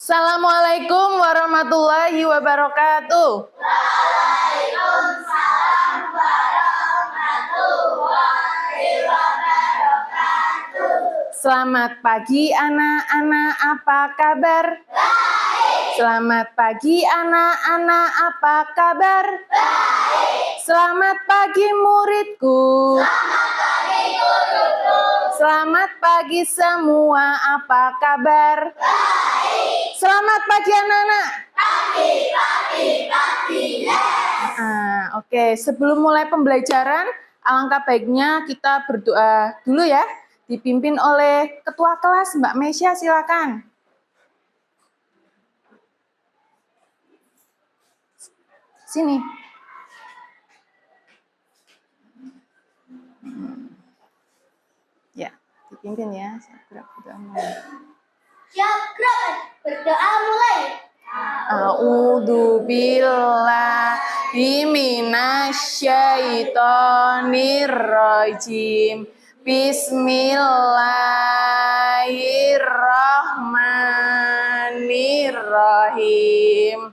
Assalamualaikum warahmatullahi wabarakatuh. Waalaikumsalam warahmatullahi wabarakatuh. Selamat pagi anak-anak, apa kabar? Baik. Selamat pagi anak-anak, apa kabar? Baik. Selamat pagi muridku. Selamat pagi guruku. Selamat pagi semua, apa kabar? Baik. Selamat pagi anak-anak. Pagi. Yes. Oke, sebelum mulai pembelajaran, alangkah baiknya kita berdoa dulu ya. Dipimpin oleh Ketua Kelas Mbak Mesya, silakan. Sini. Ya, dipimpin ya. Saya berdoa mulai. Siap, gerak. Berdoa mulai. A'udzu billahi minasyaitonir rajim. Bismillahirrahmanirrahim.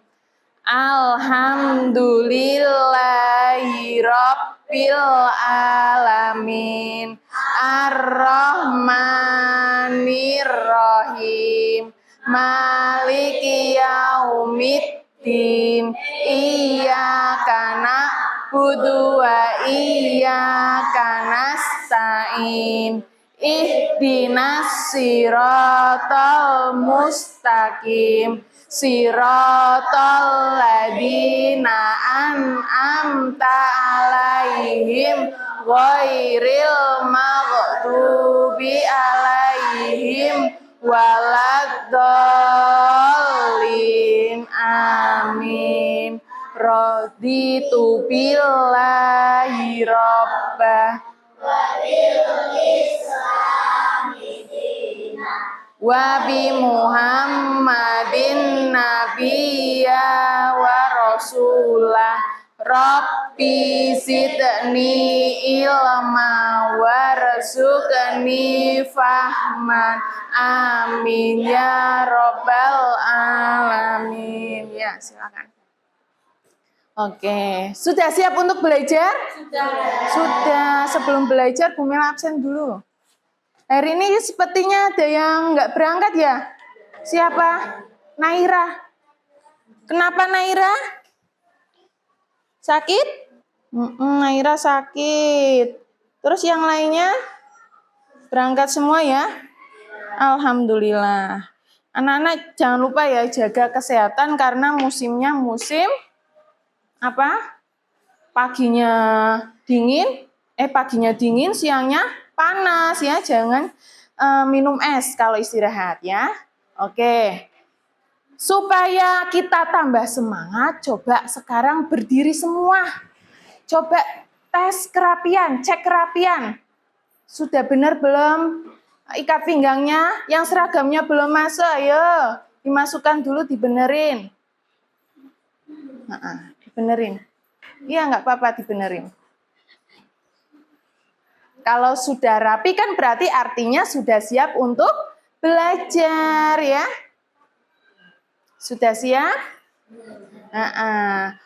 Alhamdulillahi rabbil alamin. Ar-Rahmanir-Rahim. Maliki yaumiddin. Iyyaka na'budu wa iyyaka nasta'in. Ihdinas siratal mustaqim. Siratal ladzina an'amta alaihim ghairil maghdubi alaihim waladdallin. Amin. Raditu billahi rabbah wa bi Muhammadin nabiyya wa rasulah. Rabbi zidni ilma warzuqni fahman. Amin ya rabbal alamin. Ya, silakan. Oke, sudah siap untuk belajar? Sudah. Sebelum belajar, Bu Mela absen dulu. Hari ini sepertinya ada yang nggak berangkat ya? Siapa? Naira. Kenapa Naira? Sakit? Naira sakit. Terus yang lainnya? Berangkat semua ya? Alhamdulillah. Anak-anak jangan lupa ya jaga kesehatan karena musimnya musim apa? Paginya dingin, siangnya panas ya. Jangan minum es kalau istirahat ya. Oke. Supaya kita tambah semangat, coba sekarang berdiri semua. Coba tes kerapian, cek kerapian. Sudah benar belum ikat pinggangnya? Yang seragamnya belum masuk, ayo dimasukkan dulu, dibenerin. Dibenerin. Iya, nggak apa-apa, dibenerin. Kalau sudah rapi kan berarti artinya sudah siap untuk belajar ya. Sudah siap?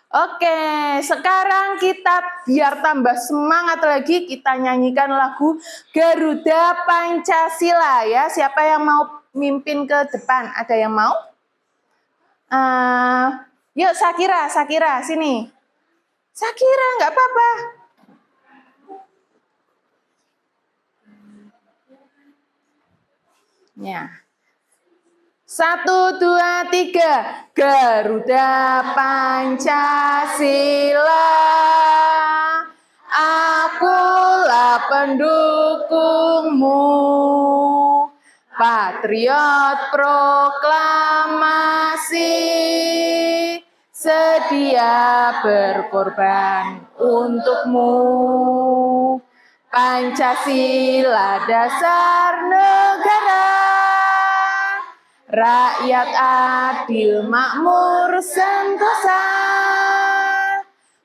Oke, sekarang kita biar tambah semangat lagi, kita nyanyikan lagu Garuda Pancasila ya. Siapa yang mau mimpin ke depan? Ada yang mau? Yuk Sakira, sini. Sakira, nggak apa-apa. Ya. 1, 2, 3. Garuda Pancasila, akulah pendukungmu. Patriot proklamasi, sedia berkorban untukmu. Pancasila dasar negara, rakyat adil makmur sentosa,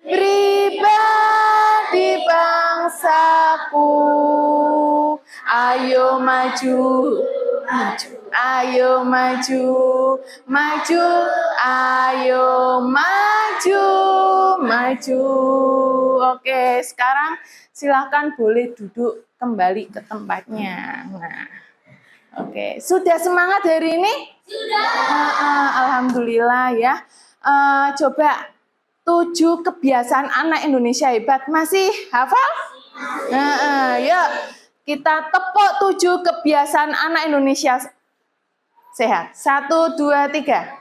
pribadi bangsaku, ayo maju, ayo maju, maju, ayo maju, maju. Oke, sekarang silakan boleh duduk kembali ke tempatnya. Nah, oke, sudah semangat hari ini? Sudah. Alhamdulillah ya. Coba 7 kebiasaan anak Indonesia hebat. Masih hafal? Yuk, kita tepuk 7 kebiasaan anak Indonesia sehat. 1, 2, 3.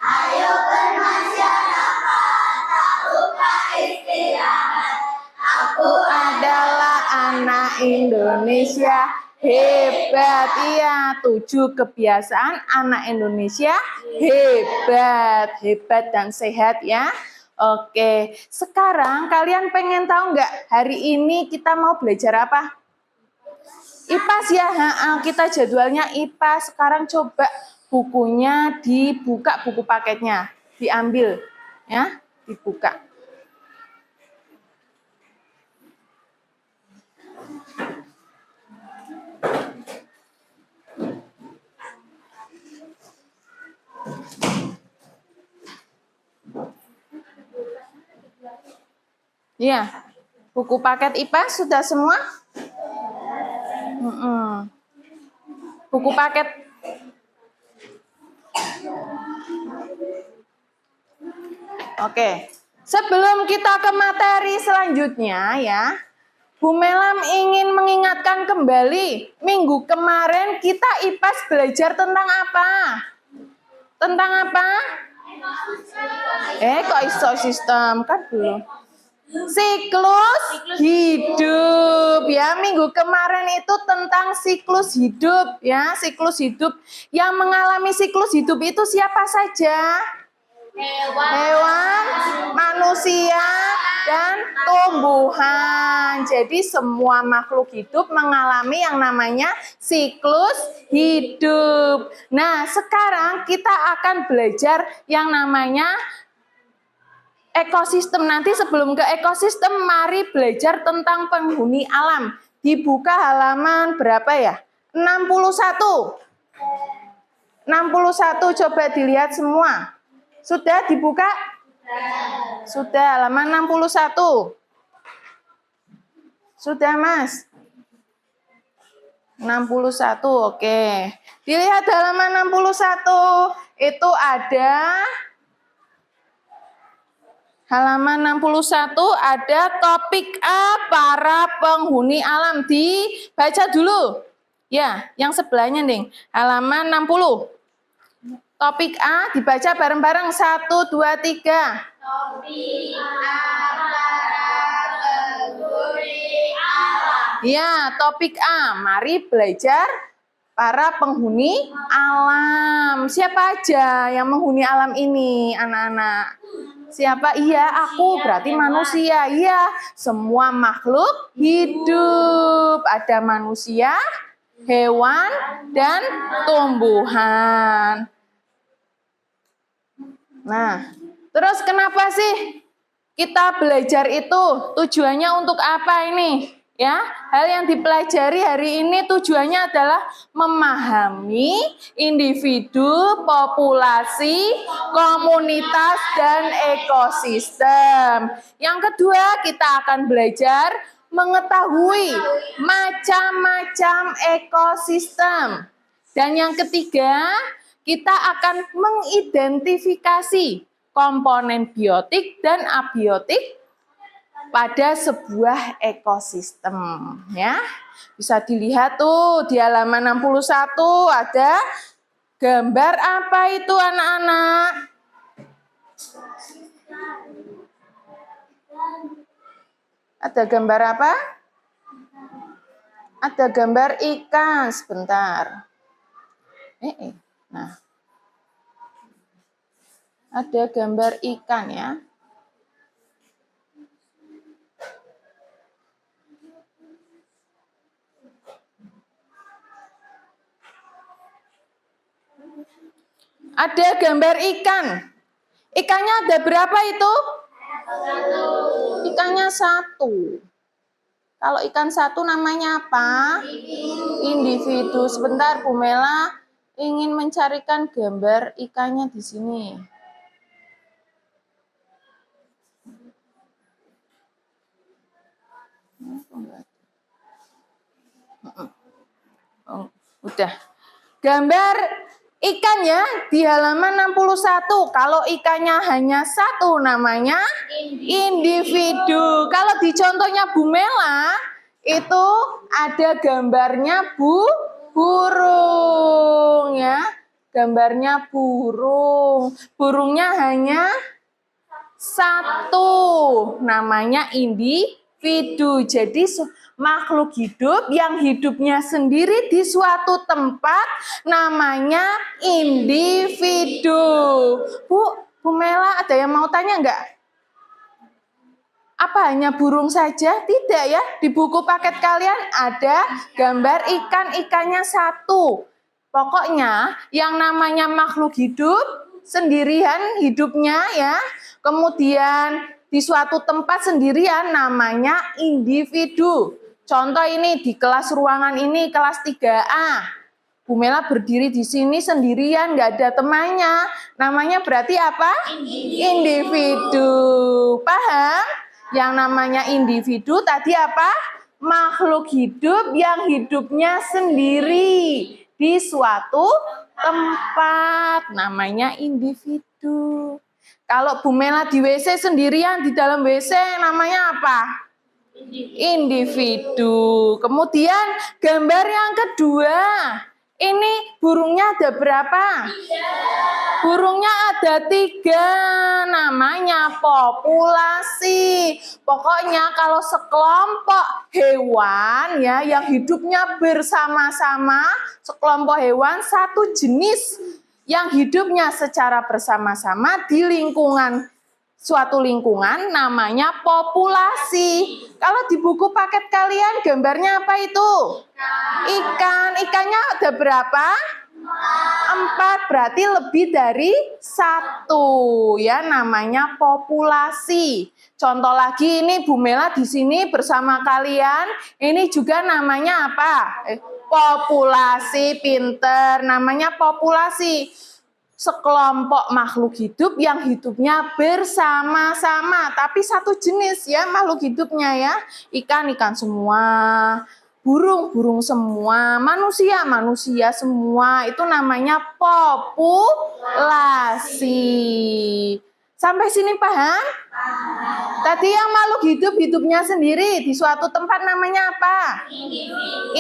Ayo bermasyarakat, tak lupa istirahat. Aku adalah anak Indonesia hebat. Iya, 7 kebiasaan anak Indonesia hebat. Hebat dan sehat ya. Oke, sekarang kalian pengen tahu nggak hari ini kita mau belajar apa? IPAS ya, kita jadwalnya IPAS. Sekarang coba bukunya dibuka, buku paketnya diambil ya, dibuka. Iya, buku paket IPAS sudah semua? Buku paket. Oke, sebelum kita ke materi selanjutnya ya, Bu Melam ingin mengingatkan kembali, minggu kemarin kita IPAS belajar tentang apa? Tentang apa? Kok ekosistem kan belum? Siklus hidup ya, minggu kemarin itu tentang siklus hidup ya, siklus hidup. Yang mengalami siklus hidup itu siapa saja? Hewan, manusia, dan tumbuhan. Jadi semua makhluk hidup mengalami yang namanya siklus hidup. Nah, sekarang kita akan belajar yang namanya ekosistem. Nanti sebelum ke ekosistem, mari belajar tentang penghuni alam. Dibuka halaman berapa ya? 61. 61, coba dilihat semua. Sudah dibuka? Sudah, halaman 61. Sudah, Mas? 61, oke. Dilihat halaman 61, itu ada halaman 61 ada topik A, para penghuni alam. Dibaca dulu. Ya, yang sebelahnya nih, halaman 60. Topik A dibaca bareng-bareng. 1, 2, 3. Topik A, para penghuni alam. Ya, topik A. Mari belajar para penghuni alam. Siapa aja yang menghuni alam ini, anak-anak? Siapa? Iya, aku berarti manusia. Iya, semua makhluk hidup. Ada manusia, hewan, dan tumbuhan. Nah, terus kenapa sih kita belajar itu? Tujuannya untuk apa ini? Ya, hal yang dipelajari hari ini tujuannya adalah memahami individu, populasi, komunitas, dan ekosistem. Yang kedua, kita akan belajar mengetahui macam-macam ekosistem. Dan yang ketiga, kita akan mengidentifikasi komponen biotik dan abiotik pada sebuah ekosistem ya. Bisa dilihat tuh di halaman 61 ada gambar apa itu anak-anak? Ada gambar apa? Ada gambar ikan, sebentar. Nah, ada gambar ikan ya. Ada gambar ikan. Ikannya ada berapa itu? Ikannya satu. Kalau ikan satu namanya apa? Individu. Sebentar, Bu Mela ingin mencarikan gambar ikannya di sini. Oh, udah. Gambar ikannya di halaman 61. Kalau ikannya hanya satu namanya individu. Kalau di contohnya Bu Mela itu ada gambarnya burung ya. Gambarnya burung. Burungnya hanya satu, namanya individu. Jadi makhluk hidup yang hidupnya sendiri di suatu tempat namanya individu. Bu Mela, ada yang mau tanya enggak? Apa hanya burung saja? Tidak ya. Di buku paket kalian ada gambar ikan-ikannya satu. Pokoknya yang namanya makhluk hidup sendirian hidupnya ya. Kemudian di suatu tempat sendirian namanya individu. Contoh ini di kelas ruangan ini kelas 3A. Bu Mela berdiri di sini sendirian, nggak ada temannya. Namanya berarti apa? Individu. Paham? Yang namanya individu tadi apa? Makhluk hidup yang hidupnya sendiri di suatu tempat. Namanya individu. Kalau Bu Mela di WC sendirian di dalam WC namanya apa? Individu. Kemudian gambar yang kedua. Ini burungnya ada berapa? Burungnya ada 3. Namanya populasi. Pokoknya kalau sekelompok hewan ya yang hidupnya bersama-sama, sekelompok hewan satu jenis yang hidupnya secara bersama-sama di lingkungan suatu lingkungan namanya populasi. Kalau di buku paket kalian gambarnya apa itu? Ikan. Ikannya ada berapa? 4, berarti lebih dari 1 ya, namanya populasi. Contoh lagi ini Bu Mela di sini bersama kalian. Ini juga namanya apa? Populasi, pinter. Namanya populasi. Sekelompok makhluk hidup yang hidupnya bersama-sama, tapi satu jenis ya makhluk hidupnya ya. Ikan semua, burung semua, manusia semua. Itu namanya populasi. Sampai sini paham? Tadi yang makhluk hidup hidupnya sendiri di suatu tempat namanya apa?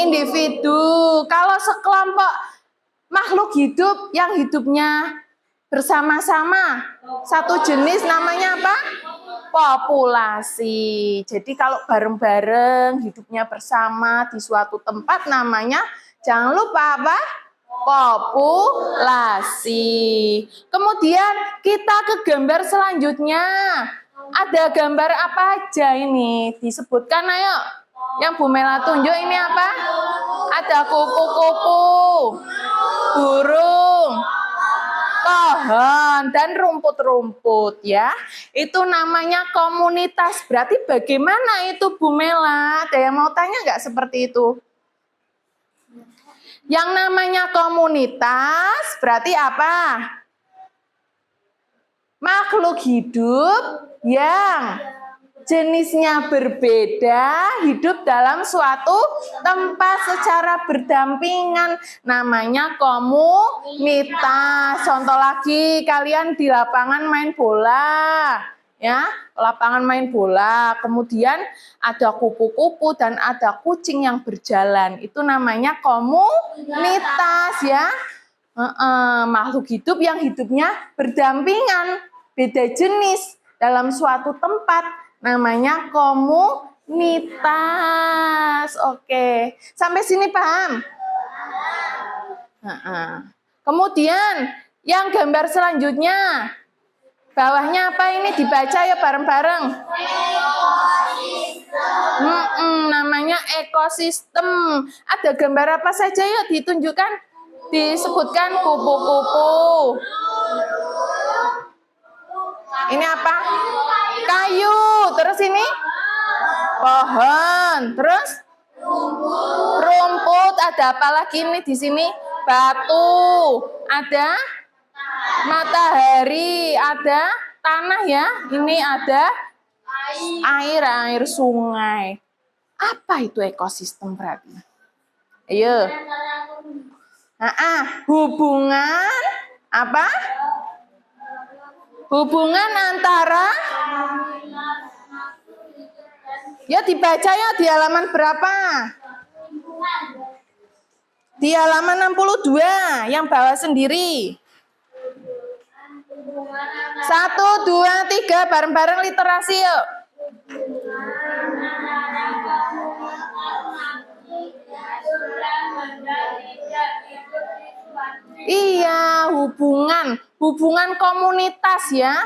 Individu. Kalau sekelompok makhluk hidup yang hidupnya bersama-sama satu jenis namanya apa? Populasi. Jadi kalau bareng-bareng hidupnya bersama di suatu tempat namanya, jangan lupa apa? Populasi. Kemudian kita ke gambar selanjutnya. Ada gambar apa aja ini? Disebutkan ayo. Yang Bu Mela tunjuk ini apa? Ada kupu-kupu, burung, pohon, dan rumput-rumput ya. Itu namanya komunitas. Berarti bagaimana itu Bu Mela? Ada yang mau tanya nggak seperti itu? Yang namanya komunitas berarti apa? Makhluk hidup yang jenisnya berbeda, hidup dalam suatu tempat secara berdampingan, namanya komunitas. Contoh lagi, kalian di lapangan main bola, ya, lapangan main bola, kemudian ada kupu-kupu dan ada kucing yang berjalan, itu namanya komunitas, ya. Makhluk hidup yang hidupnya berdampingan, beda jenis dalam suatu tempat, namanya komunitas. Oke, sampai sini paham? Kemudian yang gambar selanjutnya, bawahnya apa ini? Dibaca ya bareng-bareng. Namanya ekosistem. Ada gambar apa saja ya? Ditunjukkan, disebutkan kupu-kupu, Ini apa? Kayu. Terus ini? Pohon. Terus? Rumput. Ada apa lagi ini di sini? Batu. Ada? Matahari. Ada tanah ya. Ini ada air sungai. Apa itu ekosistem berarti? Ayo. Hubungan apa? Hubungan antara, ya dibaca ya di halaman berapa? Di halaman 62 yang bawah sendiri. 1, 2, 3 bareng-bareng literasi yuk. Iya, hubungan komunitas ya.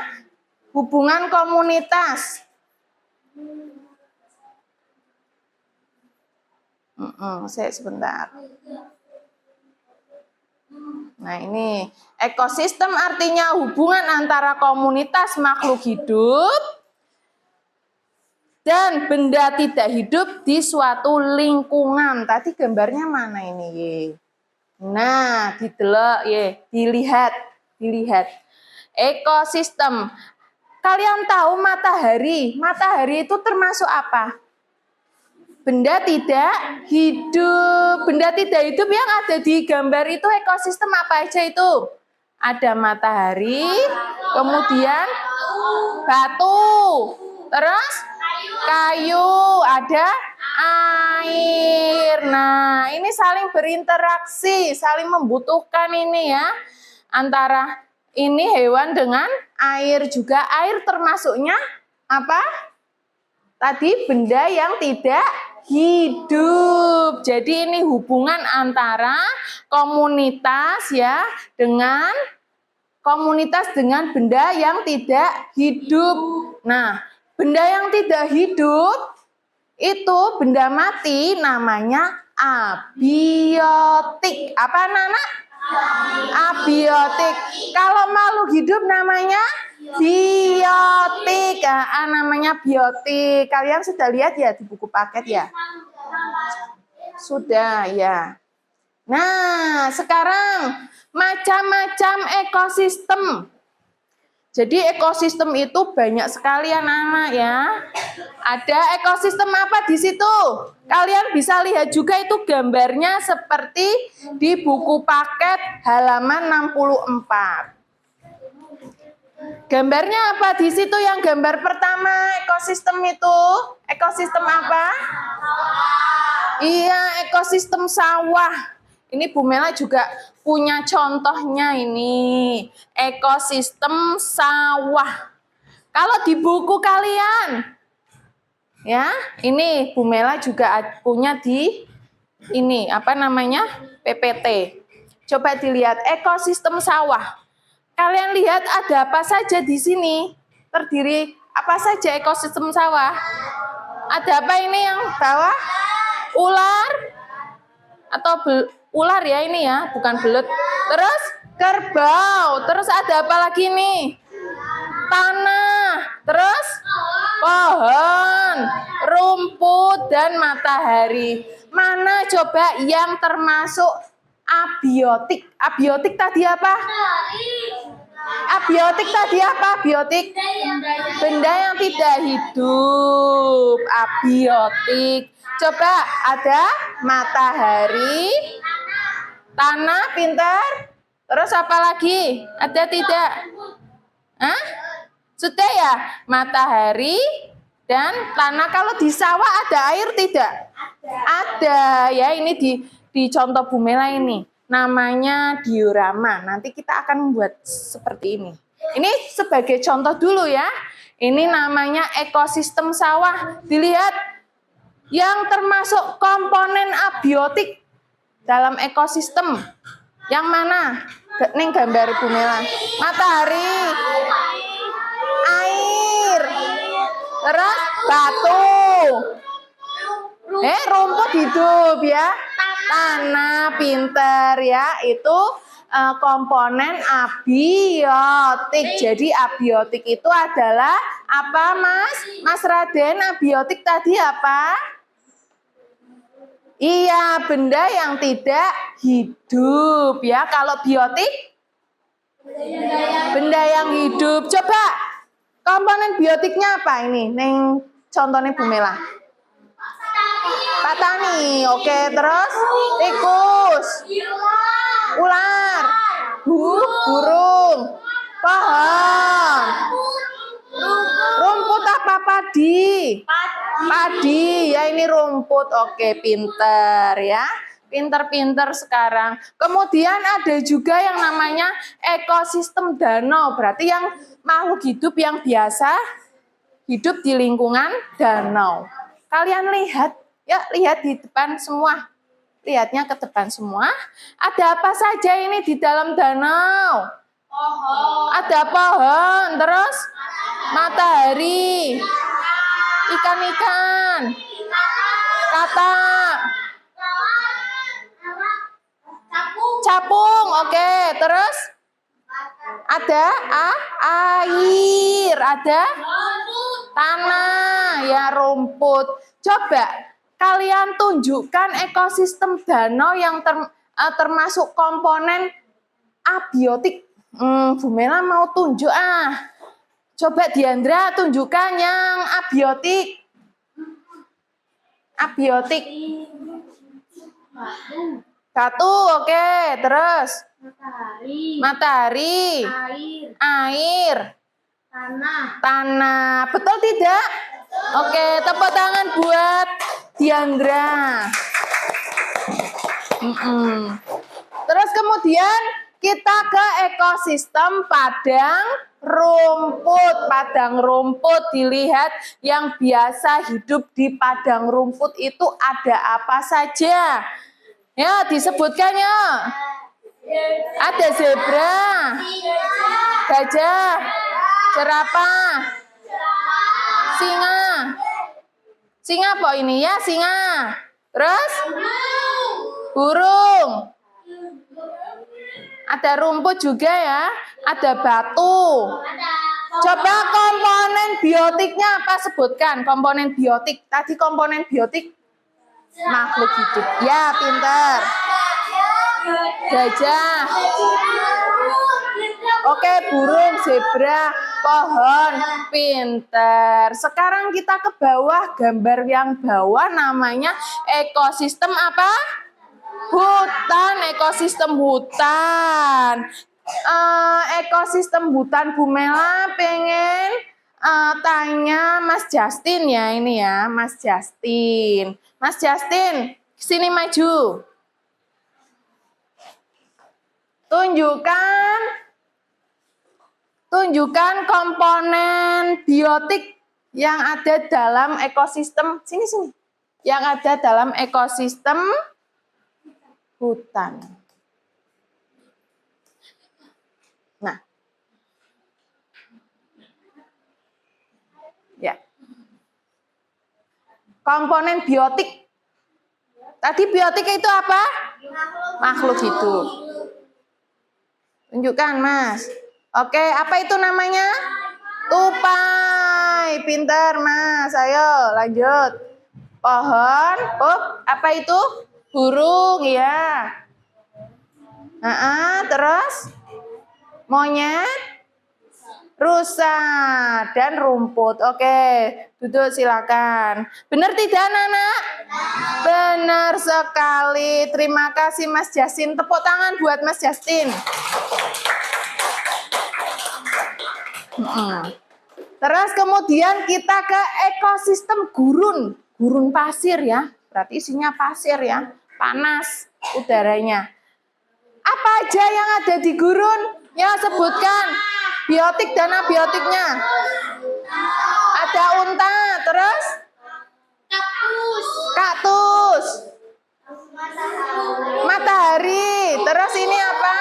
Hubungan komunitas. Saya sebentar. Nah, ini ekosistem artinya hubungan antara komunitas makhluk hidup dan benda tidak hidup di suatu lingkungan. Tadi gambarnya mana ini? Nah, didelok ya, dilihat. Ekosistem. Kalian tahu matahari? Matahari itu termasuk apa? Benda tidak hidup. Benda tidak hidup yang ada di gambar itu ekosistem apa aja itu? Ada matahari, kemudian batu, terus kayu, ada air. Nah, ini saling berinteraksi, saling membutuhkan ini ya. Antara ini hewan dengan air juga. Air termasuknya apa? Tadi benda yang tidak hidup. Jadi ini hubungan antara komunitas ya dengan benda yang tidak hidup. Nah, benda yang tidak hidup itu benda mati namanya abiotik. Apa anak-anak? Abiotik. Kalau makhluk hidup namanya biotik. Namanya biotik. Kalian sudah lihat ya di buku paket ya? Sudah ya. Nah, sekarang macam-macam ekosistem. Jadi ekosistem itu banyak sekali anak-anak ya. Ada ekosistem apa di situ? Kalian bisa lihat juga itu gambarnya seperti di buku paket halaman 64. Gambarnya apa di situ yang gambar pertama ekosistem itu? Ekosistem apa? Iya, ekosistem sawah. Ini Bu Mela juga punya contohnya ini. Ekosistem sawah. Kalau di buku kalian, ya, ini Bu Mela juga punya di ini, apa namanya? PPT. Coba dilihat ekosistem sawah. Kalian lihat ada apa saja di sini? Terdiri apa saja ekosistem sawah? Ada apa ini yang bawah? Ular atau ular ya ini ya, bukan belut. Terus kerbau. Terus ada apa lagi nih? Tanah. Terus pohon, rumput dan matahari. Mana coba yang termasuk abiotik? Abiotik tadi apa? Abiotik tadi apa? Abiotik benda yang tidak hidup. Abiotik. Coba ada matahari, tanah, pintar. Terus apa lagi? Ada tidak? Hah? Sudah ya? Matahari dan tanah. Kalau di sawah ada air tidak? Ada ya. Ini di contoh Bu Mela ini. Namanya diorama. Nanti kita akan membuat seperti ini. Ini sebagai contoh dulu ya. Ini namanya ekosistem sawah. Dilihat yang termasuk komponen abiotik dalam ekosistem. Yang mana? Ning gambar Bu Mela. Matahari, air, terus batu. Rumput hidup ya. Tanah, pinter ya. Itu komponen abiotik. Jadi abiotik itu adalah apa, Mas? Mas Raden, abiotik tadi apa? Iya, benda yang tidak hidup ya. Kalau biotik benda yang hidup. Coba komponen biotiknya apa ini? Neng contohnya Bu Mela. Pak Tani. Oke, terus tikus, ular, burung, pohon, rumput apa padi? Padi, ya ini rumput. Oke, pinter ya. Pinter-pinter sekarang. Kemudian ada juga yang namanya ekosistem danau. Berarti yang makhluk hidup yang biasa hidup di lingkungan danau. Kalian lihat, ya lihat di depan semua. Lihatnya ke depan semua. Ada apa saja ini di dalam danau? Pohon. Ada pohon, terus matahari, ikan-ikan, katak, capung, oke, terus ada air, ada tanah, ya rumput. Coba kalian tunjukkan ekosistem danau yang termasuk komponen abiotik. Bu Mela mau tunjuk Coba Diandra tunjukkan yang abiotik. Abiotik. Satu, oke. Terus? Matahari. Air. Tanah. Betul tidak? Oke, tepuk tangan buat Diandra. Terus kemudian kita ke ekosistem padang rumput. Padang rumput, dilihat yang biasa hidup di padang rumput itu ada apa saja? Ya, disebutkan ya. Ada zebra, gajah, jerapah, singa. Singa apa ini ya? Singa. Terus? Burung. Ada rumput juga ya. Ada batu. Coba komponen biotiknya apa? Sebutkan komponen biotik. Tadi komponen biotik makhluk hidup. Ya, pinter. Gajah. Oke, burung, zebra, pohon, pinter. Sekarang kita ke bawah, gambar yang bawah namanya ekosistem apa? Hutan, ekosistem hutan. Ekosistem hutan, Bu Mela pengen tanya Mas Justin ya, ini ya, Mas Justin. Mas Justin, sini maju. Tunjukkan komponen biotik yang ada dalam ekosistem. Sini. Yang ada dalam ekosistem hutan. Nah. Ya. Komponen biotik. Tadi biotik itu apa? Makhluk hidup. Tunjukkan, Mas. Oke, apa itu namanya? Tupai. Pintar, Mas. Ayo, lanjut. Pohon. Apa itu? Burung, ya. Terus? Monyet, rusa, dan rumput. Oke, duduk silakan. Benar tidak, anak-anak? Benar sekali. Terima kasih, Mas Justin. Tepuk tangan buat Mas Justin. Terus kemudian kita ke ekosistem gurun pasir ya. Berarti isinya pasir ya, panas udaranya. Apa aja yang ada di gurun? Ya, sebutkan biotik dan abiotiknya. Ada unta, terus? Kaktus. Matahari. Terus ini apa?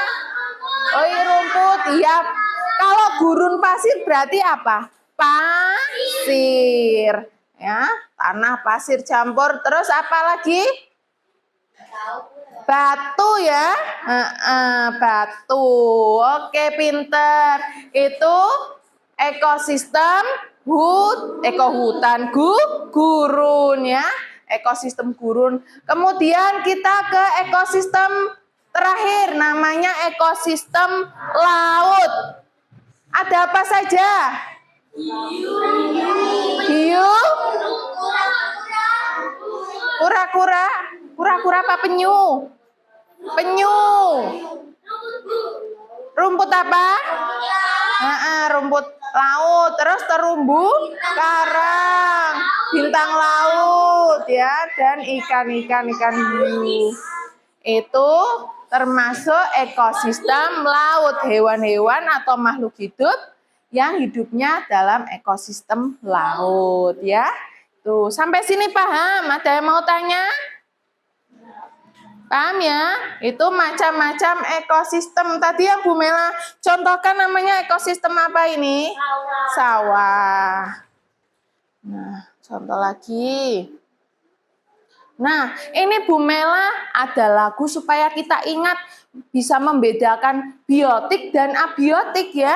Rumput. Iya. Kalau gurun pasir berarti apa? Pasir. Ya, tanah pasir campur. Terus apa lagi? Batu ya. Batu. Oke, pinter. Itu ekosistem hutan gurun ya. Ekosistem gurun. Kemudian kita ke ekosistem terakhir, namanya ekosistem laut. Ada apa saja? Hiu, kura-kura apa penyu? Penyu. Rumput apa? Rumput laut. Terus terumbu karang, bintang laut ya, dan ikan hiu. Itu termasuk ekosistem laut, hewan-hewan atau makhluk hidup yang hidupnya dalam ekosistem laut ya. Tuh, sampai sini paham? Ada yang mau tanya? Paham ya? Itu macam-macam ekosistem. Tadi yang Bu Mela contohkan namanya ekosistem apa ini? Sawah. Nah, contoh lagi. Nah, ini Bu Mela ada lagu supaya kita ingat bisa membedakan biotik dan abiotik ya.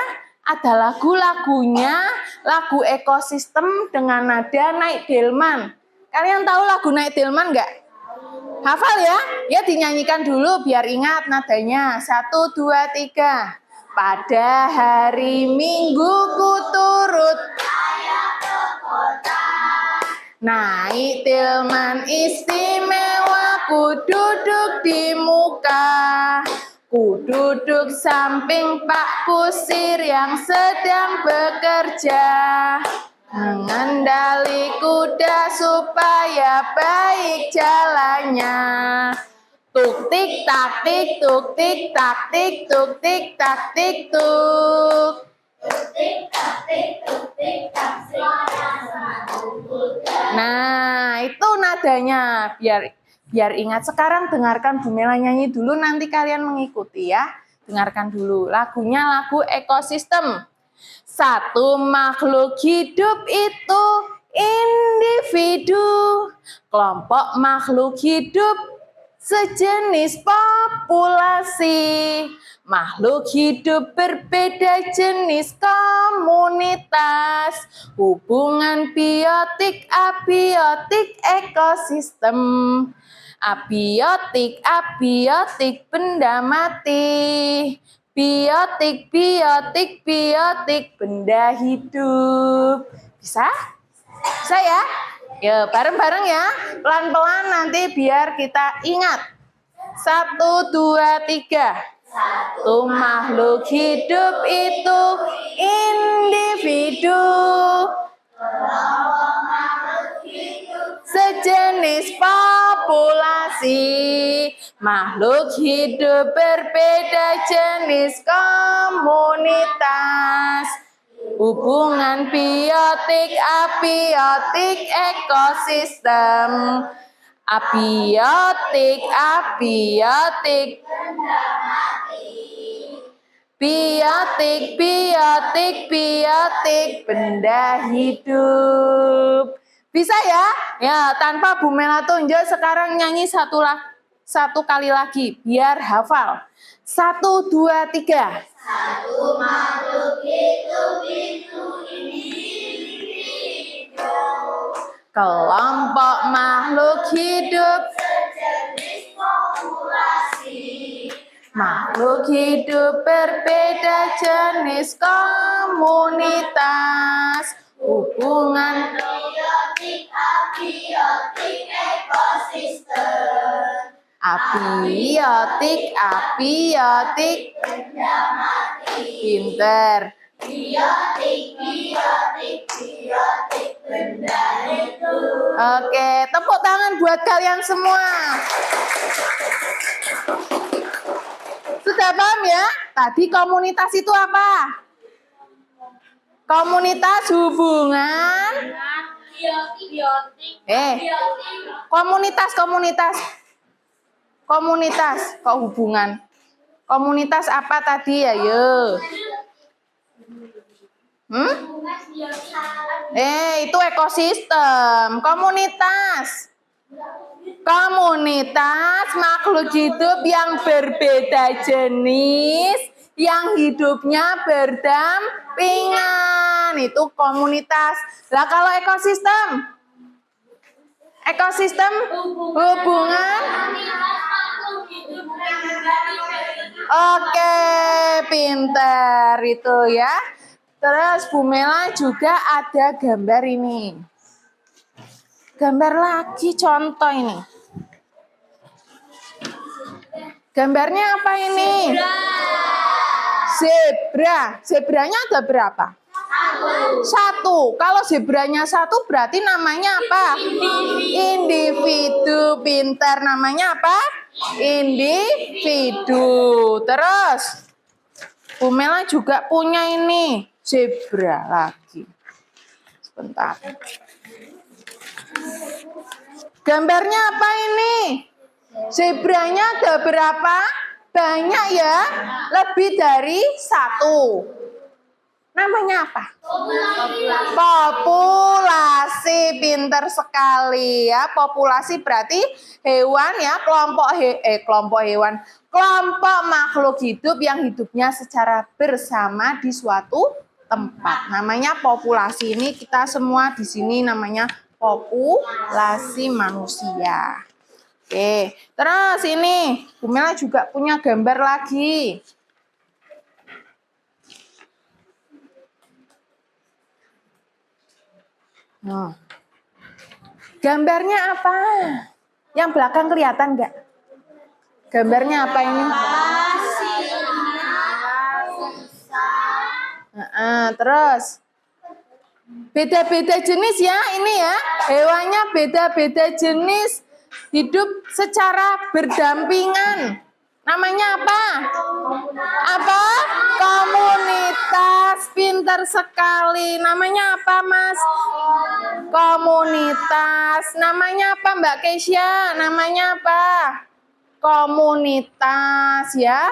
Ada lagu-lagunya, lagu ekosistem dengan nada Naik Delman. Kalian tahu lagu Naik Delman nggak? Hafal ya? Ya dinyanyikan dulu biar ingat nadanya. 1, 2, 3. Pada hari Minggu ku turut naik delman istimewa, ku duduk di muka. Ku duduk samping Pak Kusir yang sedang bekerja. Mengendali kuda supaya baik jalannya. Tuk tik tak tik, tuk tik tak tik, tuk tik tak tik tuk. Nah, itu nadanya. Biar ingat. Sekarang dengarkan Bu Mela nyanyi dulu, nanti kalian mengikuti ya. Dengarkan dulu. Lagunya lagu ekosistem. Satu makhluk hidup itu individu. Kelompok makhluk hidup sejenis populasi. Makhluk hidup berbeda jenis komunitas. Hubungan biotik, abiotik, ekosistem. Abiotik benda mati. Biotik benda hidup. Bisa? Bisa ya? Ya, bareng-bareng ya. Pelan-pelan nanti biar kita ingat. 1, 2, 3. Satu makhluk hidup itu individu. Sejenis populasi. Makhluk hidup berbeda jenis komunitas. Hubungan biotik, abiotik, ekosistem. Abiotik biotik benda hidup. Bisa ya? Ya, tanpa Bu Mela tunjuk sekarang nyanyi satu kali lagi biar hafal. 1, 2, 3. Satu makhluk hidup itu individu. Kelompok makhluk hidup Sejenis populasi. Makhluk hidup berbeda jenis komunitas. Hubungan Biotik, abiotik, ekosistem. abiotik Benda mati. pinter. Biotik benda hidup. Oke, tepuk tangan buat kalian semua. Sudah paham ya? Tadi komunitas itu apa? Komunitas hubungan. Komunitas kok hubungan. Komunitas apa tadi ya? Yo. Itu ekosistem. Komunitas. Komunitas makhluk hidup yang berbeda jenis, yang hidupnya berdampingan. Itu komunitas. Lah kalau ekosistem? Ekosistem hubungan. Oke, pinter itu ya. Terus Bu Mela juga ada gambar ini. Gambar lagi contoh ini. Gambarnya apa ini? Zebra. Zebranya ada berapa? Satu. Kalau zebranya satu berarti namanya apa? Individu. Pintar. Namanya apa? Individu. Terus Bu Mela juga punya ini zebra lagi. Sebentar. Gambarnya apa ini? Zebranya ada berapa? Banyak ya, lebih dari satu. Namanya apa? Populasi. Pinter sekali ya. Populasi berarti hewan ya, kelompok hewan, kelompok makhluk hidup yang hidupnya secara bersama di suatu tempat. Namanya populasi. Ini kita semua di sini namanya populasi manusia. Oke, terus ini Bu Mela juga punya gambar lagi. Nah, gambarnya apa? Yang belakang kelihatan nggak? Gambarnya apa ini? Terus beda-beda jenis ya ini ya. Hewannya beda-beda jenis. Hidup secara berdampingan. Namanya apa? Apa? Komunitas. Pintar sekali. Namanya apa, Mas? Komunitas. Namanya apa, Mbak Keisha? Namanya apa? Komunitas ya.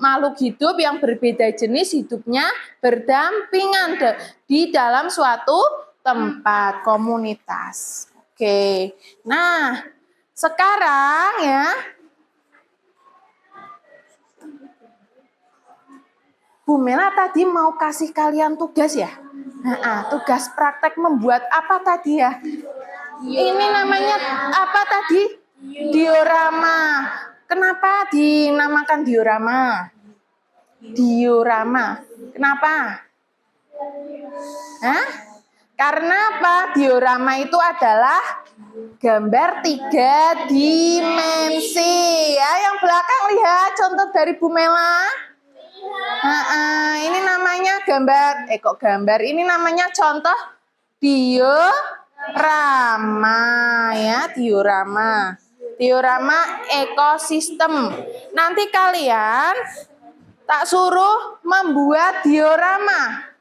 Makhluk hidup yang berbeda jenis hidupnya berdampingan di dalam suatu tempat. Komunitas. Oke. Nah, sekarang ya Bu Mela tadi mau kasih kalian tugas ya. Nah, tugas praktek membuat apa tadi ya? Ini namanya apa tadi? Diorama. Kenapa dinamakan diorama? Diorama. Kenapa? Hah? Karena apa? Diorama itu adalah gambar 3 dimensi. Ya, yang belakang lihat contoh dari Bu Mela. Ini namanya gambar, ini namanya contoh diorama ya, diorama. Diorama ekosistem. Nanti kalian tak suruh membuat diorama.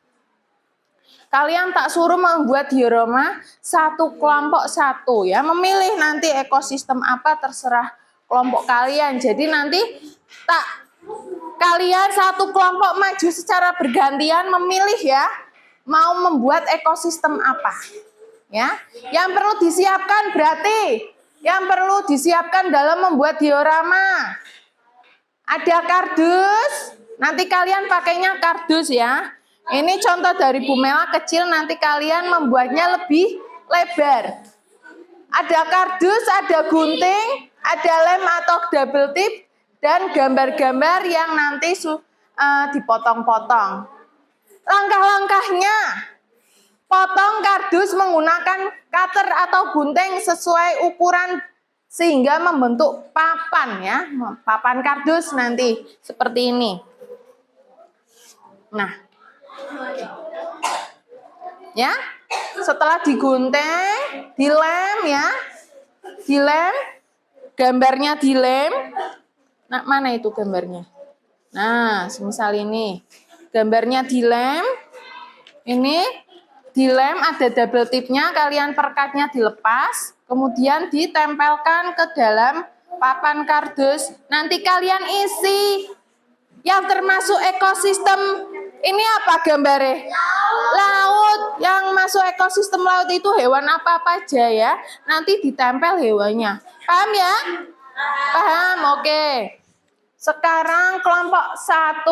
Kalian tak suruh membuat diorama satu kelompok satu ya. Memilih nanti ekosistem apa terserah kelompok kalian. Jadi nanti kalian satu kelompok maju secara bergantian memilih ya. Mau membuat ekosistem apa. Ya. Yang perlu disiapkan berarti yang perlu disiapkan dalam membuat diorama. Ada kardus. Nanti kalian pakainya kardus ya. Ini contoh dari Bu Mela kecil, nanti kalian membuatnya lebih lebar. Ada kardus, ada gunting, ada lem atau double tip, dan gambar-gambar yang nanti dipotong-potong. Langkah-langkahnya, potong kardus menggunakan cutter atau gunting sesuai ukuran sehingga membentuk papan ya, papan kardus nanti seperti ini. Nah. Ya, setelah digunting, dilem ya, dilem, gambarnya dilem. Nah, mana itu gambarnya? Nah, semisal ini, gambarnya dilem, ini dilem ada double tipnya, kalian perkatnya dilepas, kemudian ditempelkan ke dalam papan kardus. Nanti kalian isi yang termasuk ekosistem. Ini apa gambarnya? Laut laut. Yang masuk ekosistem laut itu hewan apa-apa aja ya. Nanti ditempel hewannya. Paham ya? Paham, oke. Sekarang kelompok 1,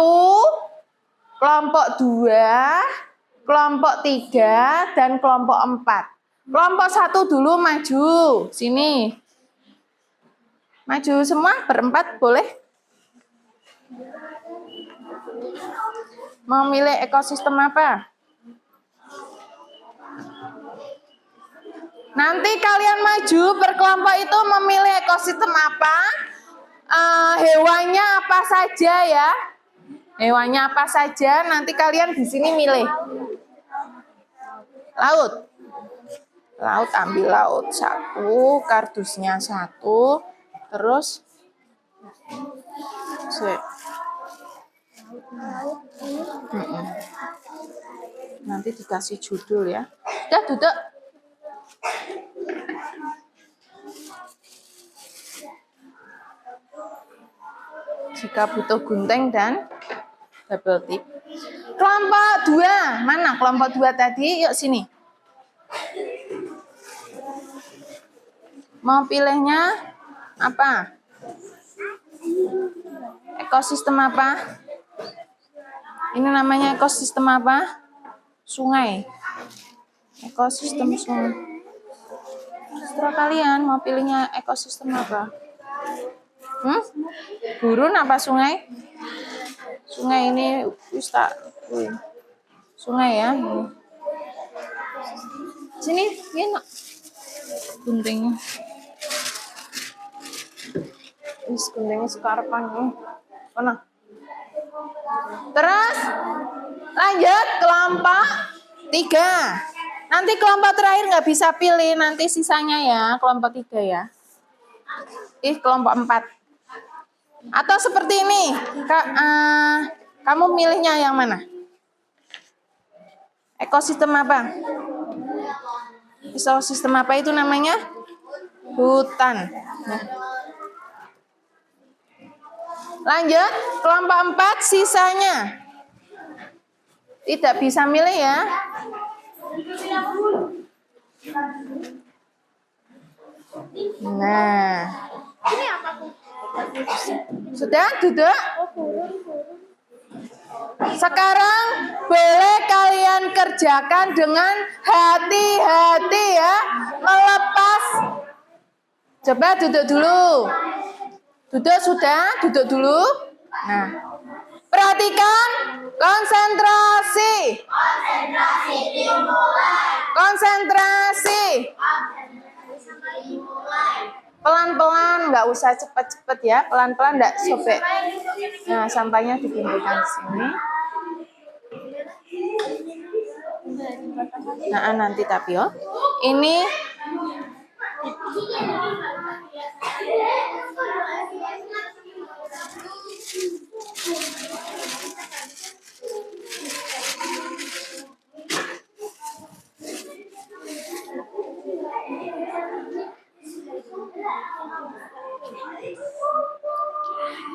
kelompok 2, kelompok 3, dan kelompok 4. Kelompok 1 dulu maju. Sini. Maju semua, berempat boleh. Mau milih ekosistem apa? Nanti kalian maju berkelompok itu memilih ekosistem apa? Hewannya apa saja ya? Hewannya apa saja? Nanti kalian di sini milih. Laut. Laut, ambil laut 1, kardusnya 1, terus nanti dikasih judul ya. Udah duduk. Jika butuh gunting dan double tip. Kelompok 2, mana kelompok 2 tadi? Yuk sini. Mau pilihnya apa? Ekosistem apa? Ini namanya ekosistem apa? Sungai. Ekosistem sungai. Setelah kalian mau pilihnya ekosistem apa? Gurun apa sungai? Sungai ini sungai ya. Sini, ini guntingnya. Guntingnya sekarang nih. Mana? Terus lanjut kelompok 3. Nanti kelompok terakhir nggak bisa pilih, nanti sisanya ya kelompok 3 ya. Kelompok 4. Atau seperti ini, kamu milihnya yang mana? Ekosistem apa? Ekosistem apa itu namanya? Hutan. Nah. Lanjut, kelompok 4 sisanya. Tidak bisa milih ya. Nah. Sudah duduk? Sekarang boleh kalian kerjakan dengan hati-hati ya. Melepas. Coba duduk dulu. Duduk sudah? Duduk dulu. Nah. Perhatikan. Konsentrasi. Konsentrasi dimulai. Konsentrasi. Pelan-pelan, nggak usah cepet-cepet ya. Pelan-pelan, nggak sobek. Nah, sampahnya dikumpulkan di sini. Nah, nanti tapi yo. Ini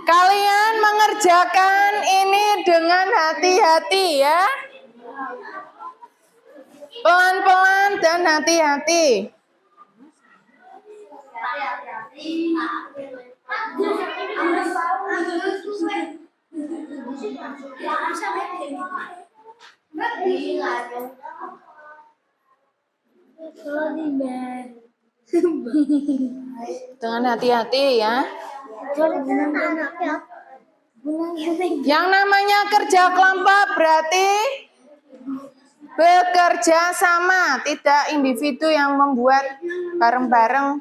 kalian mengerjakan ini dengan hati-hati ya. Pelan-pelan dan hati-hati. Dengan hati-hati ya. Yang namanya kerja kelompok berarti bekerja sama, tidak individu yang membuat bareng-bareng.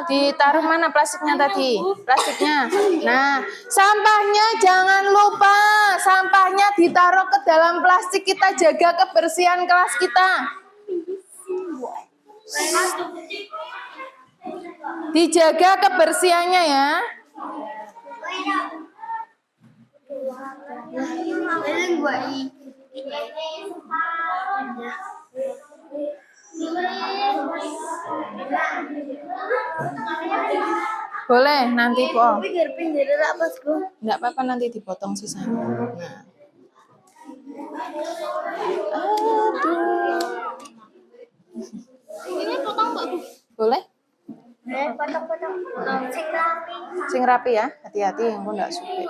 Ditaruh mana plastiknya tadi? Plastiknya. Nah, sampahnya jangan lupa. Sampahnya ditaruh ke dalam plastik. Kita jaga kebersihan kelas kita. Dijaga kebersihannya ya. Boleh nanti po. Pinggir-pinggir apa Bu? Enggak apa-apa nanti dipotong sisanya. Nah. Aduh. Ini potong Mbak Bu. Boleh? Potong-potong. Sing rapi. Sing rapi ya, hati-hati engko enggak supik.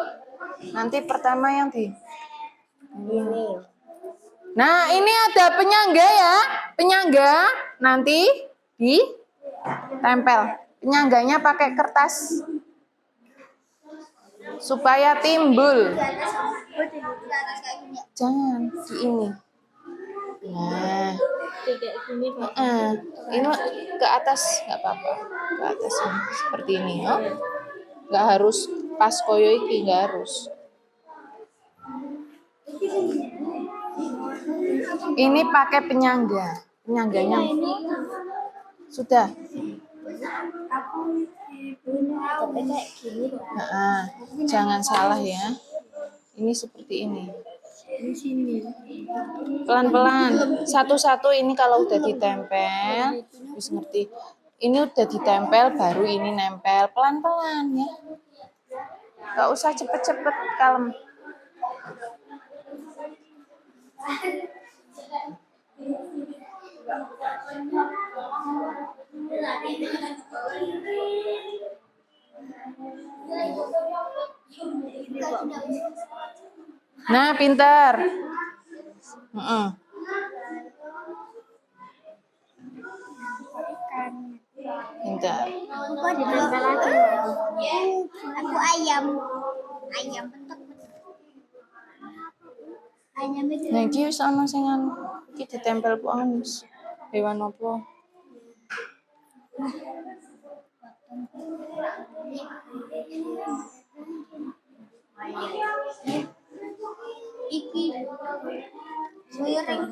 Nanti pertama yang di Ini. Nah, ini ada penyangga ya. Penyangga nanti ditempel. Penyangganya pakai kertas supaya timbul. Di atas kayak gini. Jangan di ini. Nah, Kayak gini Pak. ini ke atas nggak apa-apa. Ke atas ini seperti ini, oh. Nggak harus pas koyo iki, nggak harus. Ini pakai penyangga. Penyangganya sudah. Tapi kayak gini Pak. Nah, jangan salah ya. Ini seperti ini. Di sini. Pelan-pelan. Satu-satu ini kalau udah ditempel, bisa ngerti. Ini udah ditempel, baru ini nempel. Pelan-pelan ya. Gak usah cepet-cepet, kalem. Nah, pintar. Pintar. Kok ditempel lagi? Aku ayam. Ayam bentuk-bentuk. Ayam itu. Nah, iki wis ana sing anu. Iki ditempel po anus. Hewan apa? Iki. Miring.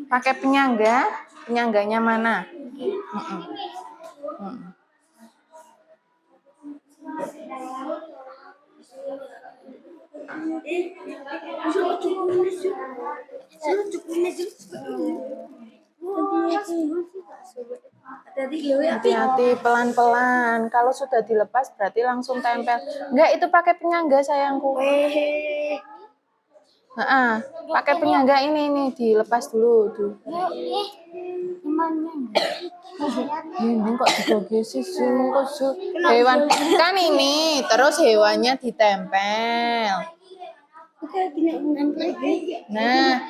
Pakai penyangga. Penyangganya mana? Hati-hati, pelan-pelan. Kalau sudah dilepas berarti langsung tempel. Enggak, itu pakai penyangga sayangku. Pakai penyangga ini dilepas dulu tuh. Ini kok digogesi sih kok hewan kan ini terus hewannya ditempel. Nah,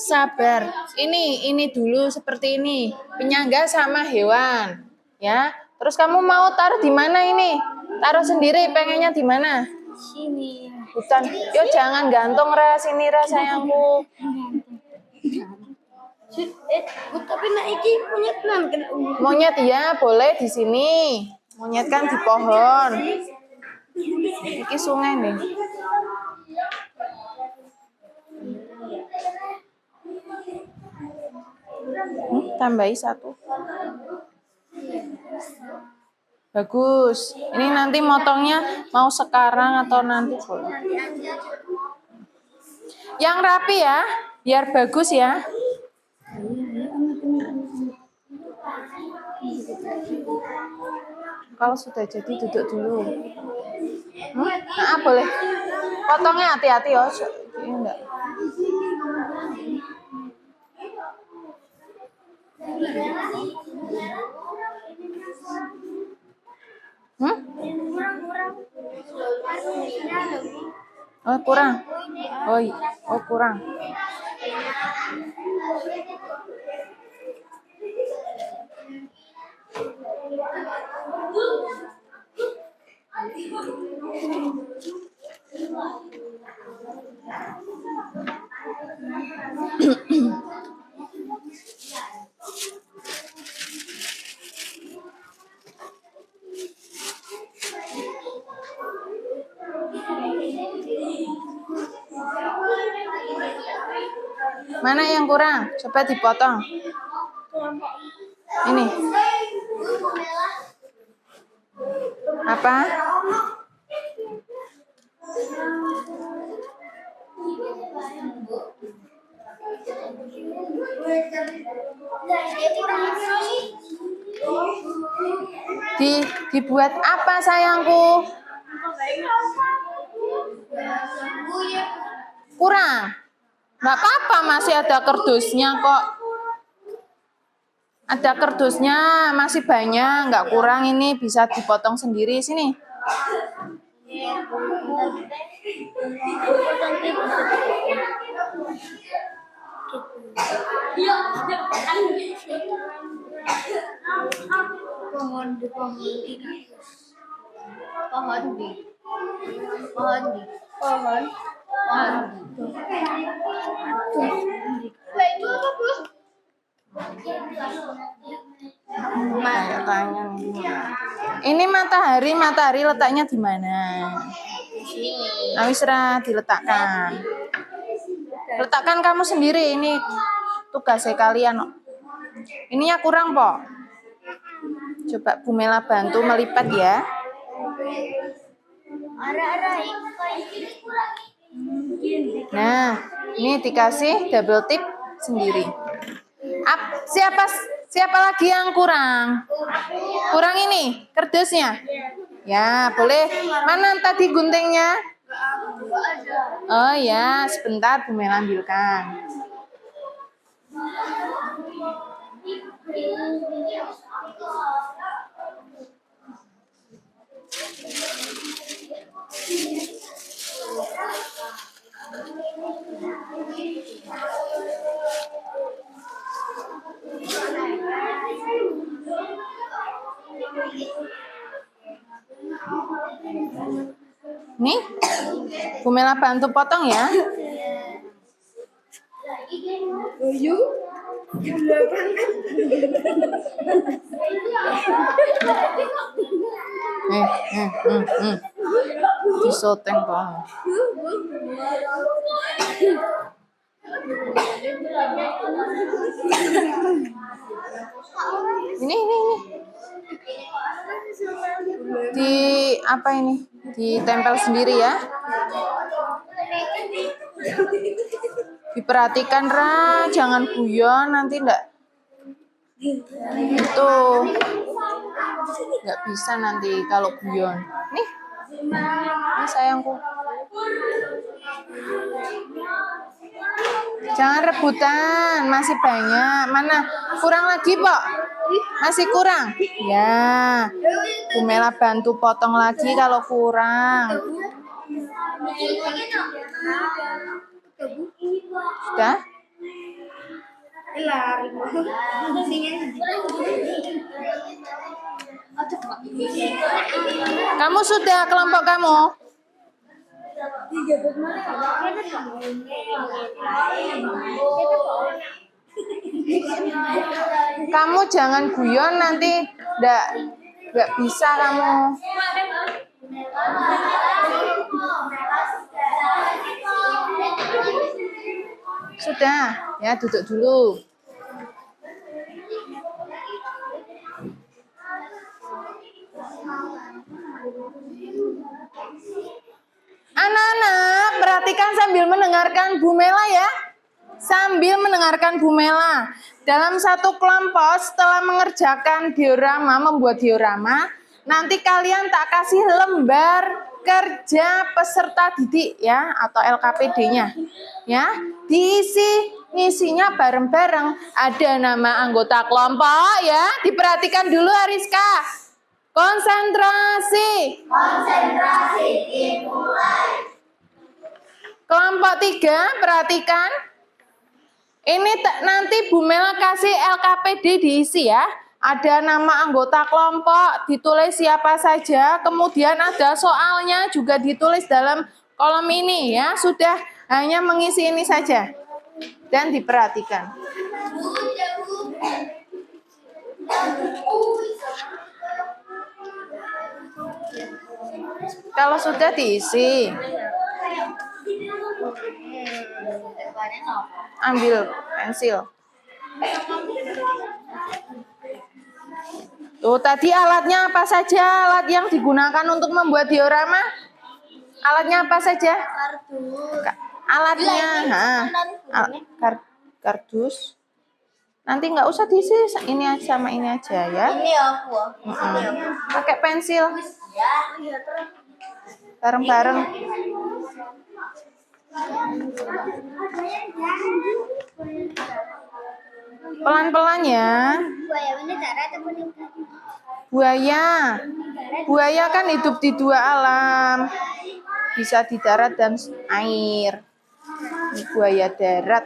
sabar. Ini dulu seperti ini. Penyangga sama hewan, ya. Terus kamu mau taruh di mana ini? Taruh sendiri, pengennya di mana? Sini. Bukan. Yo jangan gantung sini sayangku. Tapi nak iki monyet nan kena Monyet ya, boleh di sini. Monyet kan di pohon. Iki sungai nih. Tambahi satu. Bagus. Ini nanti motongnya mau sekarang atau nanti boleh. Yang rapi ya, biar bagus ya. Kalau sudah jadi duduk dulu. Nah, boleh. Potongnya hati-hati ya. Ini enggak. Oh, kurang. Oh, kurang. Mana yang kurang? Coba dipotong. Ini. Apa? Dibuat apa sayangku? Kurang? Nggak apa-apa, masih ada kardusnya kok. Ada kardusnya, masih banyak, nggak kurang ini, bisa dipotong sendiri. Sini. Pohon di Kayak tanya nih. Ini matahari letaknya di mana? Nah, Wisra diletakkan. Letakkan kamu sendiri, ini tugasnya kalian. Ininya kurang, Pok. Coba Bu Mela bantu melipat ya. Nah, ini dikasih double tip sendiri. Siapa lagi yang kurang? Kurang ini kardusnya. Ya, boleh. Mana tadi guntingnya? Oh ya, sebentar Bu Mela ambilkan. Nih, Bu Mela bantu potong ya. Disoteng banget. Ini. Di apa ini? Ditempel sendiri ya. Diperhatikan Ra, jangan guyon nanti enggak itu nggak bisa nanti kalau guyon. Nih sayangku, jangan rebutan, masih banyak. Mana kurang lagi, Pok? Masih kurang ya. Bu Mela bantu potong lagi kalau kurang. Sudah? Kamu sudah kelompok kamu? Kamu jangan guyon nanti nggak bisa kamu. Sudah, ya duduk dulu. Anak-anak, perhatikan sambil mendengarkan Bu Mela ya. Sambil mendengarkan Bu Mela. Dalam satu kelompok setelah mengerjakan diorama, membuat diorama, nanti kalian tak kasih lembar kerja peserta didik ya atau LKPD-nya. Ya, ngisinya bareng-bareng. Ada nama anggota kelompok ya. Diperhatikan dulu Ariska. Konsentrasi. Dimulai. Kelompok 3, perhatikan. Ini nanti Bu Mela kasih LKPD diisi ya. Ada nama anggota kelompok, ditulis siapa saja. Kemudian ada soalnya juga ditulis dalam kolom ini ya. Sudah, hanya mengisi ini saja. Dan diperhatikan. Kalau sudah diisi, ambil pensil. Tuh, tadi alatnya apa saja? Alat yang digunakan untuk membuat diorama? Alatnya apa saja? Alatnya, kardus. Nanti nggak usah diisi, ini aja sama ini aja ya. Ini aku. Pakai pensil, Ya. bareng-bareng. Pelan-pelan ya. Buaya ini darat apa nih? Buaya. Buaya kan hidup di dua alam. Bisa di darat dan air. Ini buaya darat.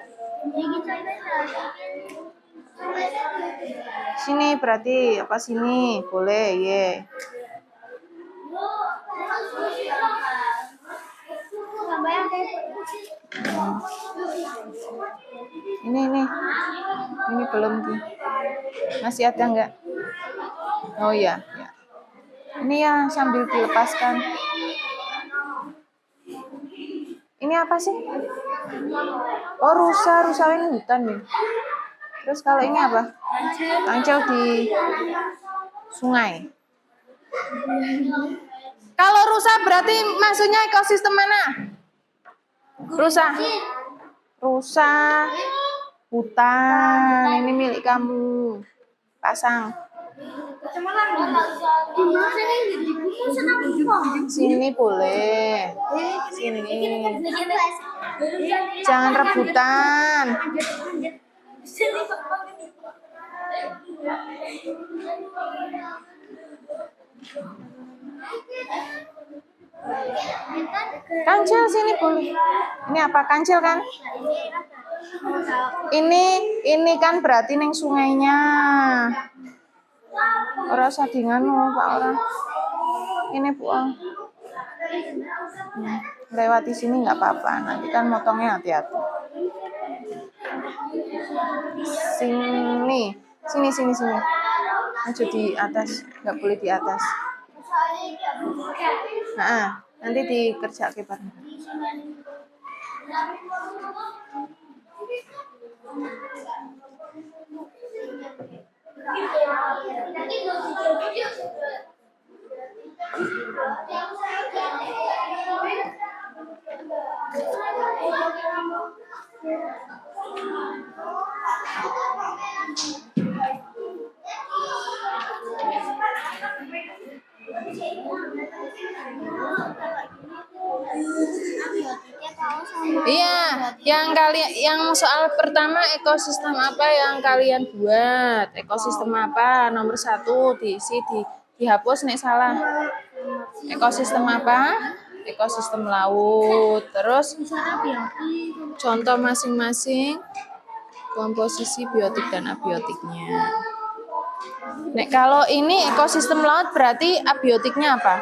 Sini berarti apa sini? Boleh, ye. Ini belum Ki. Masih ada enggak? Oh ya, ya. Ini ya sambil dilepaskan. Ini apa sih? Oh, rusa ini hutan nih. Terus kalau ini apa? Kancil di sungai. Kalau rusa berarti maksudnya ekosistem mana? Rusa, hutan. Ini milik kamu. Pasang. Sini boleh. Sini. Jangan rebutan. Kancil sini boleh. Ini apa kancil kan? Ini kan berarti neng sungainya. Ora sadingan Pak orang. Ini buang. Lewati sini nggak apa-apa. Nanti kan motongnya hati-hati. Sini. Maju di atas, nggak boleh di atas. Nah, nanti dikerja ke bareng. Iya, yang soal pertama ekosistem apa yang kalian buat? Ekosistem apa? Nomor 1 diisi dihapus nek salah. Ekosistem apa? Ekosistem laut. Terus contoh masing-masing komposisi biotik dan abiotiknya. Nek kalau ini ekosistem laut berarti abiotiknya apa?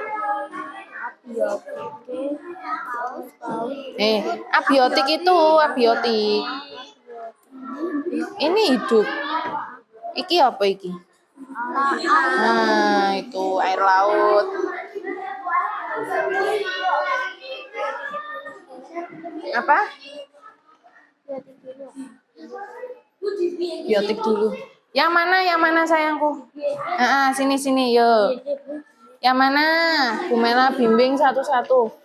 Abiotik itu abiotik. Ini hidup. Iki apa iki? Nah, itu air laut. Apa? Biotik dulu. Yang mana sayangku? Sini yuk. Yang mana? Bumela bimbing satu-satu.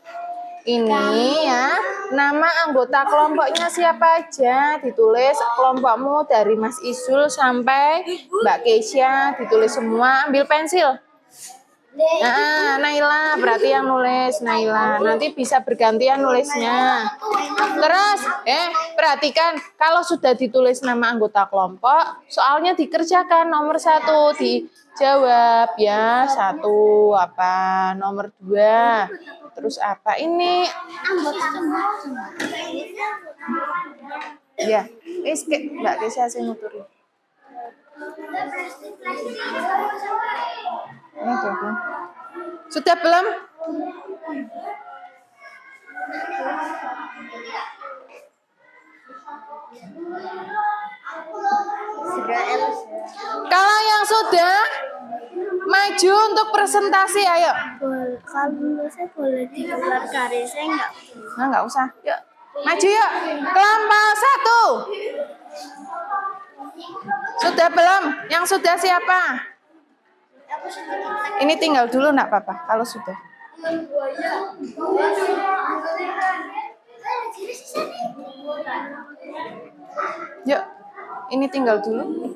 Ini ya, nama anggota kelompoknya siapa aja, ditulis kelompokmu dari Mas Isul sampai Mbak Keisha, ditulis semua, ambil pensil. Naila, berarti yang nulis Naila, nanti bisa bergantian nulisnya. Terus, perhatikan, kalau sudah ditulis nama anggota kelompok, soalnya dikerjakan nomor 1, dijawab ya, 1 apa, nomor 2. Terus apa ini? Ya, Mbak Kesia sing nuturi. Sudah belum? Kalau yang sudah maju untuk presentasi, ayo. Kalau saya boleh digelar garisnya enggak? Nggak usah. Yuk, maju yuk. Kelompok 1. Sudah belum? Yang sudah siapa? Ini tinggal dulu nak papa. Kalau sudah. Yuk, ini tinggal dulu.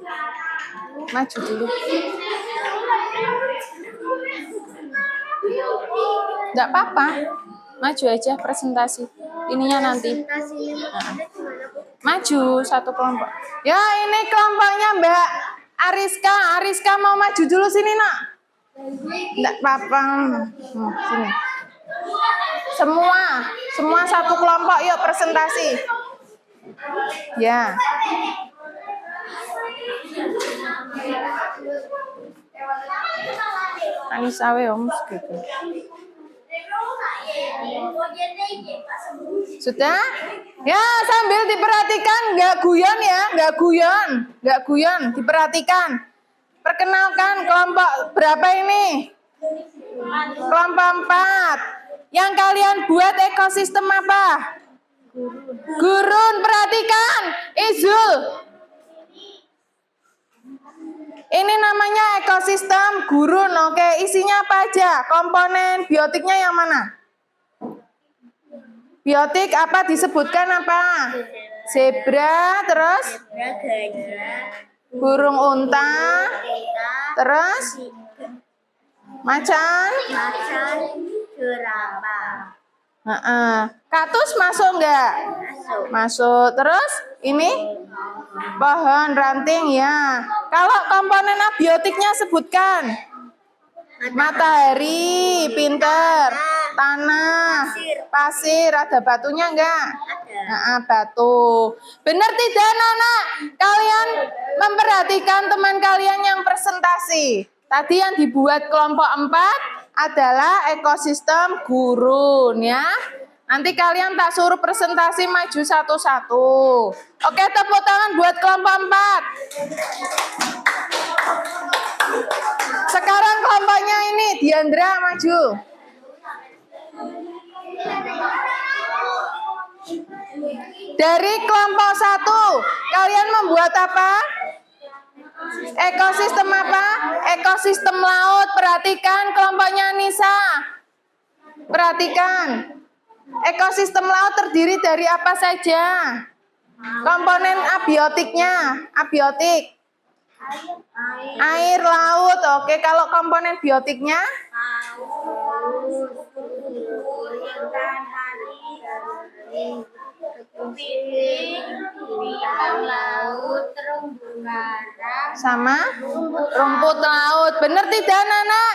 Maju dulu. Enggak apa-apa. Maju aja presentasi. Ininya nanti. Maju satu kelompok. Ya, ini kelompoknya Mbak Ariska. Ariska mau maju dulu sini, Nak. Enggak apa-apa. Sini. Semua satu kelompok, yuk presentasi. Ya. Anissa Om gitu. Sudah? Ya, sambil diperhatikan, nggak guyon ya, nggak guyon, diperhatikan. Perkenalkan kelompok berapa ini? Kelompok 4. Yang kalian buat ekosistem apa? Gurun, perhatikan. Izul. Ini namanya ekosistem gurun, oke. Isinya apa aja? Komponen biotiknya yang mana? Biotik apa disebutkan apa? Zebra, terus? Burung unta, terus? Macan? Kaktus masuk enggak? Masuk. Terus? Ini? Pohon ranting ya. Kalau komponen abiotiknya sebutkan. Matahari, pinter. Tanah, pasir, ada batunya enggak? Batu. Benar tidak, Nana? Kalian memperhatikan teman kalian yang presentasi. Tadi yang dibuat kelompok 4 adalah ekosistem gurun ya. Nanti kalian tak suruh presentasi maju satu-satu. Oke, tepuk tangan buat kelompok 4. Sekarang kelompoknya ini, Diandra maju. Dari kelompok 1, kalian membuat apa? Ekosistem apa? Ekosistem laut. Perhatikan kelompoknya Nisa. Perhatikan. Ekosistem laut terdiri dari apa saja? Komponen abiotiknya. Abiotik. Air, laut. Oke, kalau komponen biotiknya? Sama rumput laut. Benar tidak, Nana?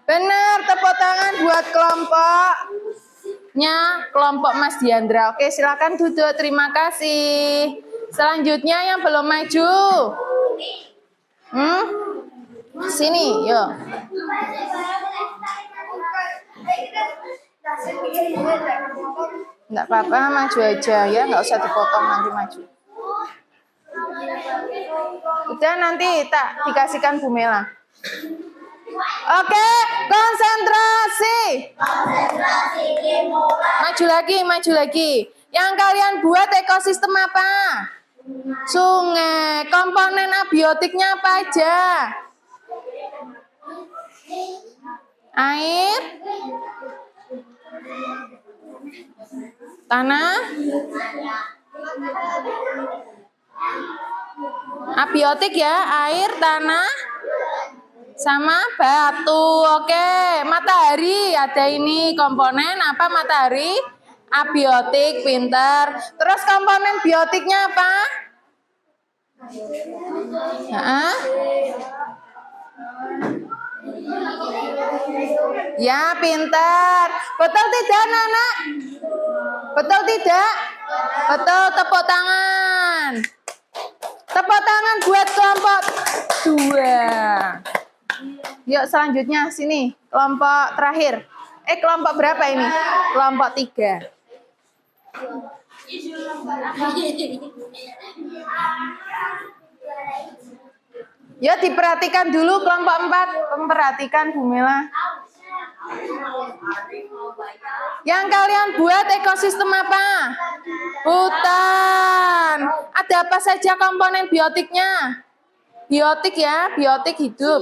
Benar. Tepuk tangan buat kelompoknya, kelompok Mas Diandra. Oke, silakan duduk. Terima kasih. Selanjutnya yang belum maju. Sini, yuk. Enggak apa-apa, maju aja ya, nggak usah dipotong nanti maju. Udah nanti tak dikasihkan Bu Mela. Oke, konsentrasi. Maju lagi. Yang kalian buat ekosistem apa? Sungai. Komponen abiotiknya apa aja? Air, tanah, abiotik ya, air, tanah, sama batu. Oke, matahari ada ini komponen apa matahari? Abiotik, pinter. Terus komponen biotiknya apa? Ya, pintar. Betul tidak, Nana? Betul tidak? Betul, tepuk tangan. Tepuk tangan buat kelompok 2. Yuk, selanjutnya sini, kelompok terakhir. Kelompok berapa ini? Kelompok 3. Ya, diperhatikan dulu kelompok 4. Memperhatikan Bu Mela. Yang kalian buat ekosistem apa? Hutan. Ada apa saja komponen biotiknya? Biotik ya, biotik hidup.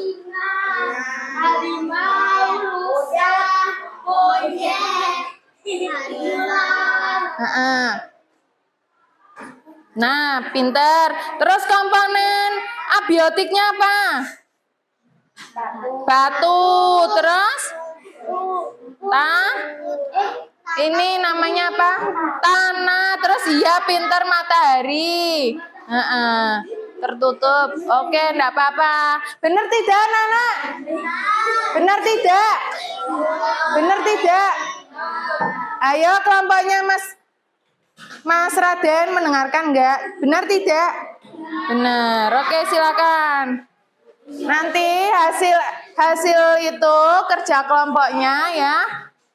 Nah, pinter. Terus komponen Abiotiknya apa? Batu. Terus? Ini namanya apa? Tanah. Terus iya pinter matahari. Tertutup. Oke, enggak apa-apa. Benar tidak, anak-anak? Benar tidak? Benar tidak? Ayo kelompoknya Mas Raden mendengarkan enggak? Benar tidak? Benar. Oke, silakan. Nanti hasil itu kerja kelompoknya ya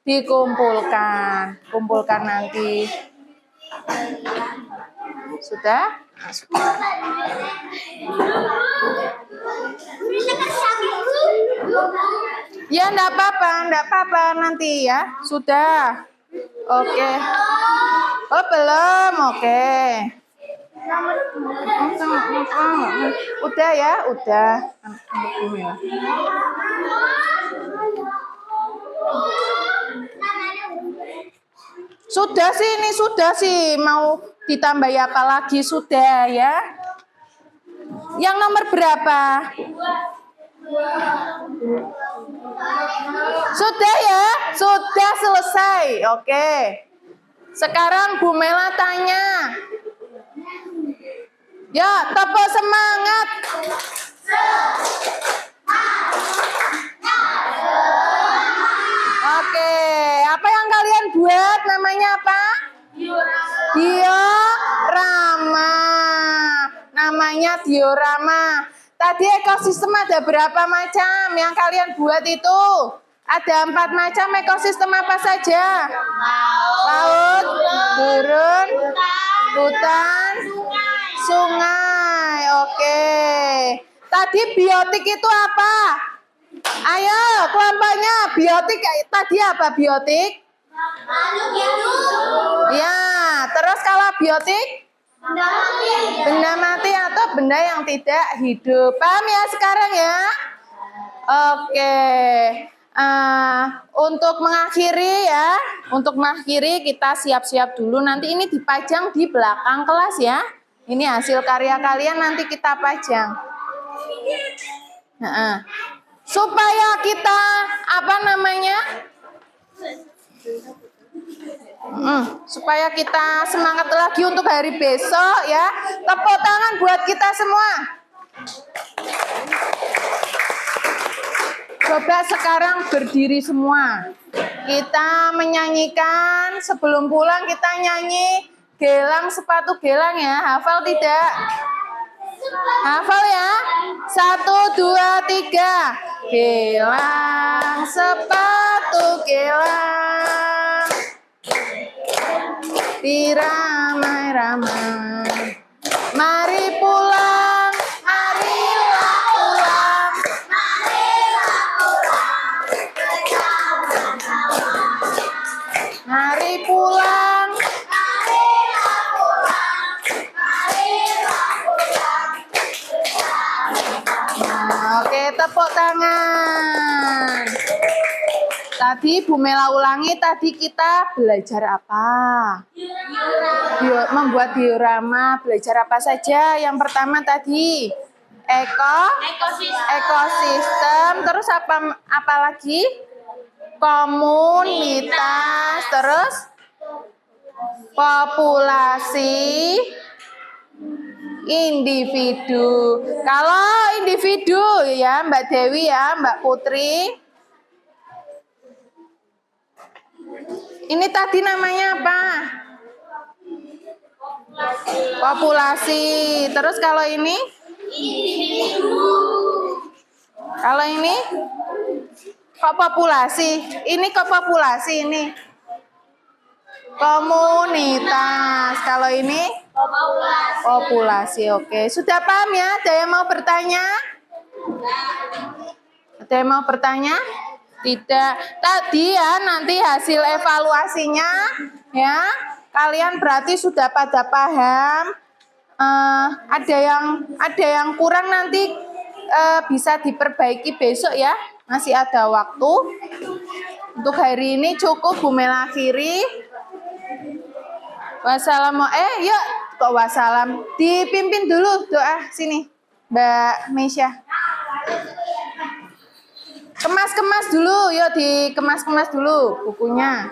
dikumpulkan. Kumpulkan nanti. Sudah? Nah, sudah. Ya, enggak apa-apa nanti ya. Sudah. Oke. Oh, belum. Oke. Udah ya, udah. Sudah sih, ini sudah sih. Mau ditambah apa lagi? Sudah ya. Yang nomor berapa? Sudah ya? Sudah selesai. Oke. Sekarang Bu Mela tanya. Ya, tepuk semangat. Oke, apa yang kalian buat namanya apa? Diorama. Namanya diorama. Tadi ekosistem ada berapa macam yang kalian buat itu? Ada 4 macam ekosistem apa saja? Laut, gurun, hutan, sungai. Oke. Tadi biotik itu apa? Ayo, kelompoknya biotik tadi apa biotik? Ya, terus kalau biotik? Benda mati atau benda yang tidak hidup. Paham ya sekarang ya? Oke. Untuk mengakhiri kita siap-siap dulu. Nanti ini dipajang di belakang kelas ya. Ini hasil karya kalian nanti kita pajang. Supaya kita supaya kita semangat lagi untuk hari besok ya. Tepuk tangan buat kita semua. Coba sekarang berdiri semua. Kita menyanyikan, sebelum pulang kita nyanyi gelang sepatu gelang ya. Hafal tidak? Hafal ya? 1, 2, 3. Gelang sepatu gelang diramai-ramai. Mari pulang, marilah pulang. Mari pulang. Nah, oke, tepuk tangan. Tadi Bu Mela ulangi, tadi kita belajar apa? Membuat diorama, belajar apa saja? Yang pertama tadi ekosistem, terus apa lagi? Komunitas, terus populasi, individu. Kalau individu ya Mbak Dewi ya, Mbak Putri. Ini tadi namanya apa? Populasi. Terus kalau ini? Individu. Kalau ini? Kok populasi? Ini kok populasi ini? Komunitas. Kalau ini? Populasi. Oke. Sudah paham ya? Ada yang mau bertanya? Ada yang mau bertanya? Tidak. Tadi ya nanti hasil evaluasinya ya. Kalian berarti sudah pada paham. Ada yang kurang nanti bisa diperbaiki besok ya. Masih ada waktu. Untuk hari ini cukup Bu Mela akhiri. Wassalamu yuk kok wassalam. Dipimpin dulu doa sini. Mbak Meisya. Kemas-kemas dulu, yuk dikemas-kemas dulu bukunya.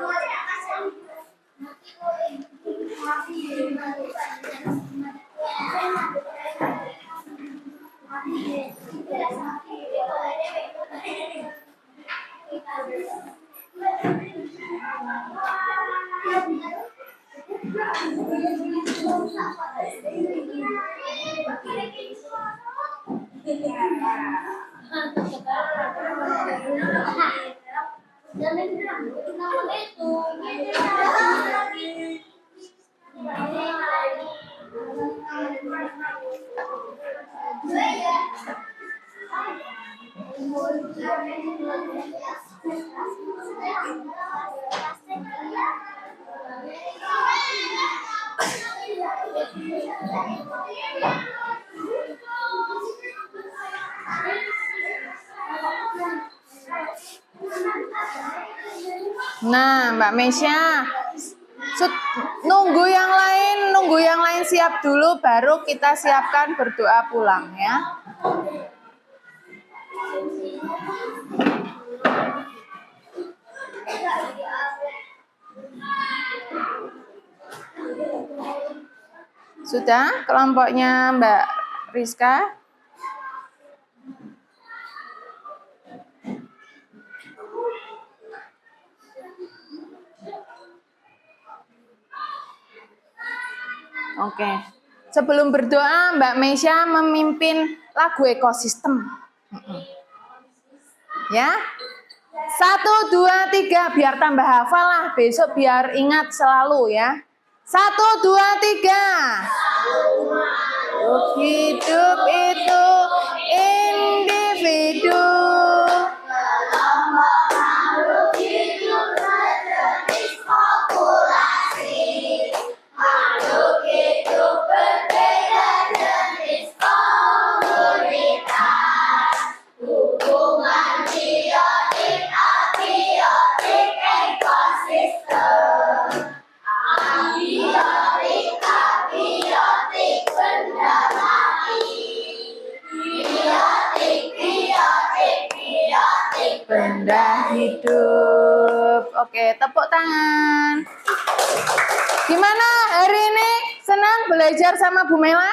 Nah, Mbak Meisya, nunggu yang lain siap dulu, baru kita siapkan berdoa pulang ya. Sudah kelompoknya Mbak Rizka? Oke. Sebelum berdoa, Mbak Meisya memimpin lagu ekosistem. Ya. 1, 2, 3, biar tambah hafal lah. Besok biar ingat selalu ya. 1, 2, 3. Hidup itu individu. Benda hidup. Oke, tepuk tangan. Gimana hari ini? Senang belajar sama Bu Mela?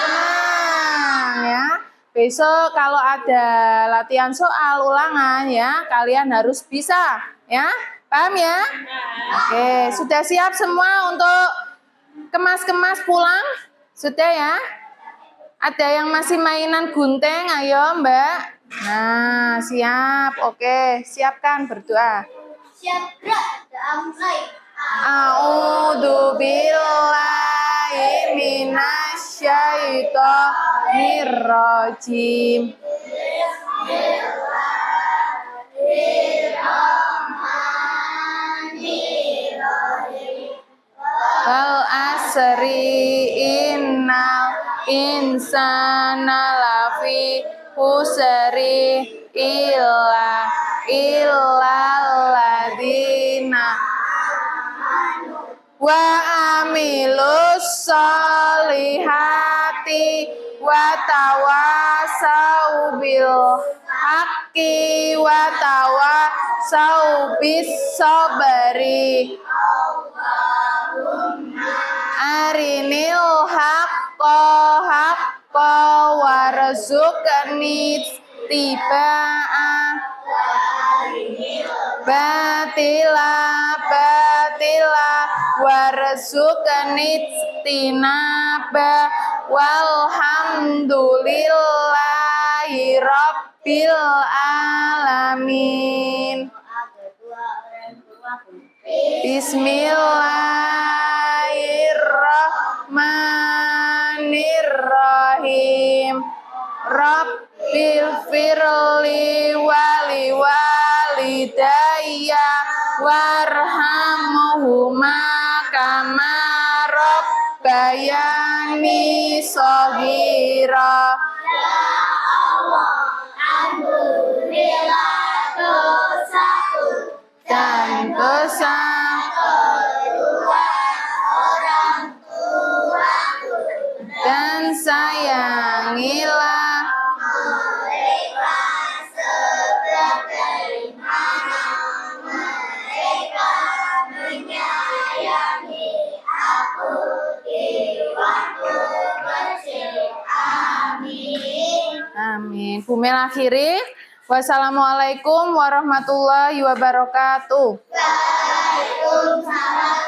Senang ya. Besok kalau ada latihan soal ulangan ya, kalian harus bisa ya. Paham ya? Oke, sudah siap semua untuk kemas-kemas pulang? Sudah ya? Ada yang masih mainan gunting? Ayo Mbak. Nah, siap. Oke, siapkan berdoa. Siap, gerak. Doa mulai. A'udzu billahi minasyaitonir rajim. Wal asri innal insana lafi khusri illalladzina wa amilus solihati wa tawasau bil haqqi wa tawasau bis sabri. Arinil haqqa warzuqni tibaa batila warzuqni tinaba walhamdulillahi rabbil alamin. Bismillahirrahmanirrahim. Rabbil firli wali walidayya warhamhuma kama rabbayani shaghira. Ya Allah, ampunilah dosaku Dan dosa Mel akhiri. Wassalamualaikum warahmatullahi wabarakatuh. Waalaikumsalam